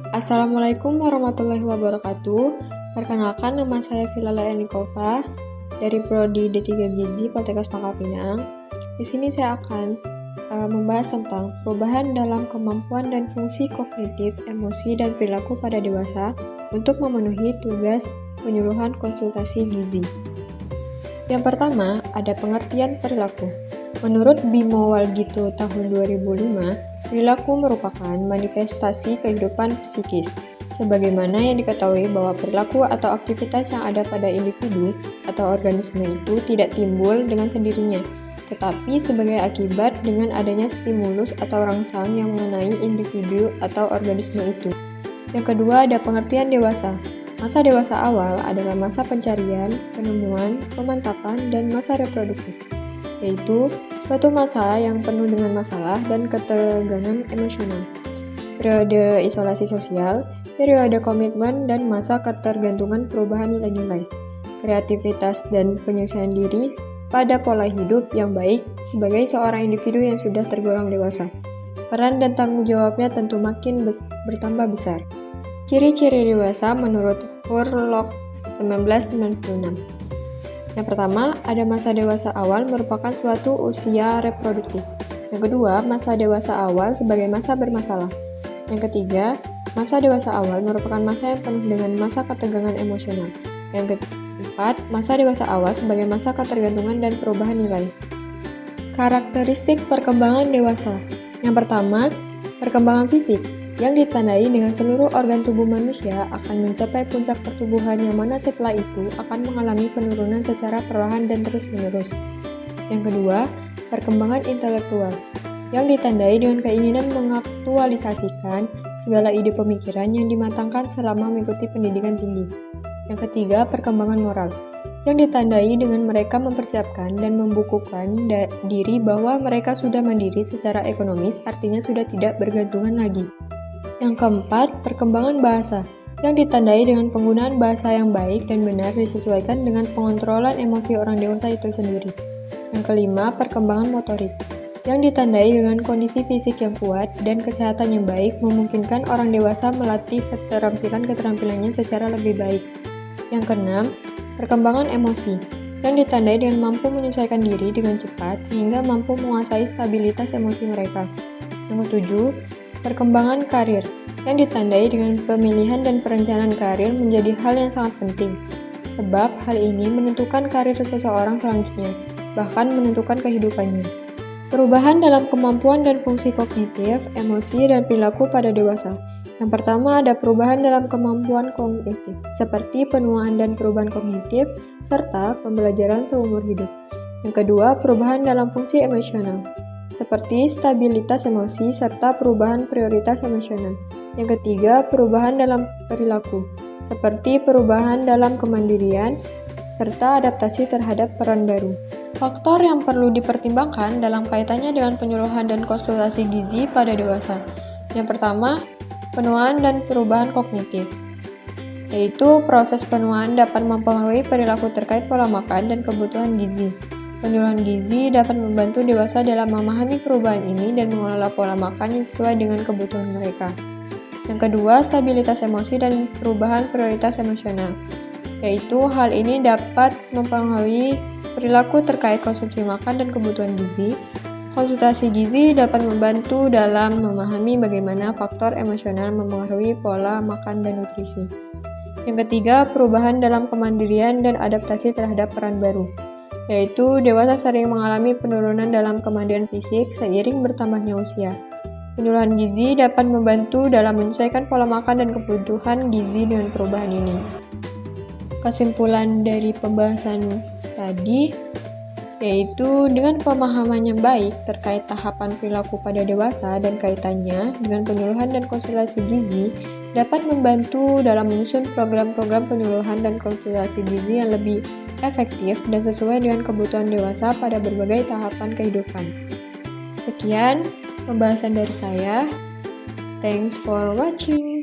Assalamualaikum warahmatullahi wabarakatuh. Perkenalkan, nama saya Filala Enikova dari Prodi D3 Gizi Poltekkes Pangkal Pinang. Di sini saya akan membahas tentang perubahan dalam kemampuan dan fungsi kognitif, emosi, dan perilaku pada dewasa untuk memenuhi tugas penyuluhan konsultasi gizi. Yang pertama, ada pengertian perilaku. Menurut Bimo Walgito tahun 2005, perilaku merupakan manifestasi kehidupan psikis, sebagaimana yang diketahui bahwa perilaku atau aktivitas yang ada pada individu atau organisme itu tidak timbul dengan sendirinya, tetapi sebagai akibat dengan adanya stimulus atau rangsang yang mengenai individu atau organisme itu. Yang kedua, ada pengertian dewasa. Masa dewasa awal adalah masa pencarian, penemuan, pemantapan, dan masa reproduktif, yaitu suatu masa yang penuh dengan masalah dan ketegangan emosional. Periode isolasi sosial, periode komitmen, dan masa ketergantungan perubahan nilai-nilai, kreativitas, dan penyesuaian diri pada pola hidup yang baik sebagai seorang individu yang sudah tergolong dewasa. Peran dan tanggung jawabnya tentu makin bertambah besar. Ciri-ciri dewasa menurut Hurlock 1996. Yang pertama, ada masa dewasa awal merupakan suatu usia reproduktif. Yang kedua, masa dewasa awal sebagai masa bermasalah. Yang ketiga, masa dewasa awal merupakan masa yang penuh dengan masa ketegangan emosional. Yang keempat, masa dewasa awal sebagai masa ketergantungan dan perubahan nilai. Karakteristik perkembangan dewasa. Yang pertama, perkembangan fisik, yang ditandai dengan seluruh organ tubuh manusia akan mencapai puncak pertumbuhan yang mana setelah itu akan mengalami penurunan secara perlahan dan terus-menerus. Yang kedua, perkembangan intelektual, yang ditandai dengan keinginan mengaktualisasikan segala ide pemikiran yang dimatangkan selama mengikuti pendidikan tinggi. Yang ketiga, perkembangan moral, yang ditandai dengan mereka mempersiapkan dan membukukan diri bahwa mereka sudah mandiri secara ekonomis, artinya sudah tidak bergantungan lagi. Yang keempat, perkembangan bahasa, yang ditandai dengan penggunaan bahasa yang baik dan benar disesuaikan dengan pengontrolan emosi orang dewasa itu sendiri. Yang kelima, perkembangan motorik, yang ditandai dengan kondisi fisik yang kuat dan kesehatan yang baik memungkinkan orang dewasa melatih keterampilannya secara lebih baik. Yang keenam, perkembangan emosi, yang ditandai dengan mampu menyesuaikan diri dengan cepat sehingga mampu menguasai stabilitas emosi mereka. Yang ketujuh, perkembangan karir, yang ditandai dengan pemilihan dan perencanaan karir menjadi hal yang sangat penting, sebab hal ini menentukan karir seseorang selanjutnya, bahkan menentukan kehidupannya. Perubahan dalam kemampuan dan fungsi kognitif, emosi, dan perilaku pada dewasa. Yang pertama, ada perubahan dalam kemampuan kognitif, seperti penuaan dan perubahan kognitif, serta pembelajaran seumur hidup. Yang kedua, perubahan dalam fungsi emosional, seperti stabilitas emosi serta perubahan prioritas emosional. Yang ketiga, perubahan dalam perilaku, seperti perubahan dalam kemandirian serta adaptasi terhadap peran baru. Faktor yang perlu dipertimbangkan dalam kaitannya dengan penyuluhan dan konsultasi gizi pada dewasa. Yang pertama, penuaan dan perubahan kognitif, yaitu proses penuaan dapat mempengaruhi perilaku terkait pola makan dan kebutuhan gizi. Penyuluhan gizi dapat membantu dewasa dalam memahami perubahan ini dan mengelola pola makan yang sesuai dengan kebutuhan mereka. Yang kedua, stabilitas emosi dan perubahan prioritas emosional, yaitu hal ini dapat mempengaruhi perilaku terkait konsumsi makan dan kebutuhan gizi. Konsultasi gizi dapat membantu dalam memahami bagaimana faktor emosional mempengaruhi pola makan dan nutrisi. Yang ketiga, perubahan dalam kemandirian dan adaptasi terhadap peran baru, yaitu dewasa sering mengalami penurunan dalam kemandirian fisik seiring bertambahnya usia. Penyuluhan gizi dapat membantu dalam menyesuaikan pola makan dan kebutuhan gizi dengan perubahan ini. Kesimpulan dari pembahasan tadi, yaitu dengan pemahaman yang baik terkait tahapan perilaku pada dewasa dan kaitannya dengan penyuluhan dan konsultasi gizi dapat membantu dalam menyusun program-program penyuluhan dan konsultasi gizi yang lebih efektif dan sesuai dengan kebutuhan dewasa pada berbagai tahapan kehidupan. Sekian pembahasan dari saya. Thanks for watching.